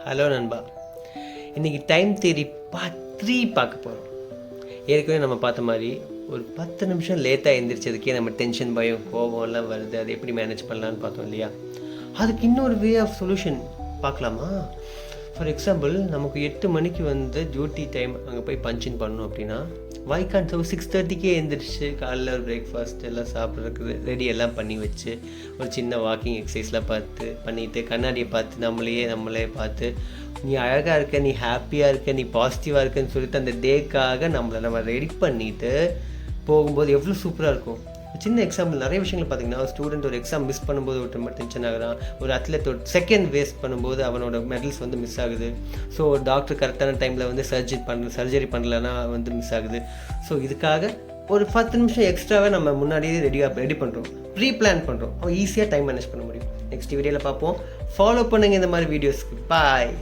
Hello நண்பா, இன்றைக்கி time theory part 3 பார்க்க போகிறோம். ஏற்கனவே நம்ம பார்த்த மாதிரி ஒரு 10 நிமிஷம் லேட்டாக எழுந்திரிச்சதுக்கே நம்ம டென்ஷன், பயம், கோபம்லாம் வருது. அதை எப்படி மேனேஜ் பண்ணலான்னு பார்த்தோம் இல்லையா? அதுக்கு இன்னொரு வே ஆஃப் சொல்யூஷன் பார்க்கலாமா? ஃபார் எக்ஸாம்பிள், நமக்கு 8 மணிக்கு வந்து டியூட்டி டைம் அங்கே போய் பஞ்சின் பண்ணணும் அப்படின்னா, வை கான்ட் 6:30க்கே எழுந்திரிச்சு காலையில் ஒரு பிரேக்ஃபாஸ்ட் எல்லாம் சாப்பிட்றதுக்கு ரெடி எல்லாம் பண்ணி வச்சு ஒரு சின்ன வாக்கிங் எக்ஸசைஸ்லாம் பண்ணிவிட்டு கண்ணாடியை பார்த்து நம்மளே பார்த்து நீ அழகாக இருக்க, நீ ஹாப்பியாக இருக்க, நீ பாசிட்டிவாக இருக்கன்னு சொல்லிட்டு அந்த டேக்காக நம்ம ரெடி பண்ணிவிட்டு போகும்போது எவ்வளோ சூப்பராக இருக்கும். சின்ன எக்ஸாம்பிள், நிறைய விஷயங்கள் பார்த்தீங்கன்னா, ஒரு ஸ்டூடெண்ட் ஒரு எக்ஸாம் மிஸ் பண்ணும்போது ஒரு ரொம்ப டென்ஷன் ஆகுறான். ஒரு அத்லெட் ஒரு செகண்ட் வேஸ்ட் பண்ணும்போது அவனோட மெடல்ஸ் வந்து மிஸ் ஆகுது. ஸோ ஒரு டாக்டர் கரெக்டான டைமில் வந்து சர்ஜரி பண்ணலன்னா வந்து மிஸ் ஆகுது. ஸோ இதுக்காக ஒரு 10 நிமிஷம் எக்ஸ்ட்ராவாக நம்ம முன்னாடியே ரெடி பண்ணுறோம், ப்ரீ பிளான் பண்ணுறோம். அவன் ஈஸியாக டைம் மேனேஜ் பண்ண முடியும். நெக்ஸ்ட் வீடியோவில் பார்ப்போம். ஃபாலோ பண்ணுங்கள் இந்த மாதிரி வீடியோஸ்க்கு. பாய்.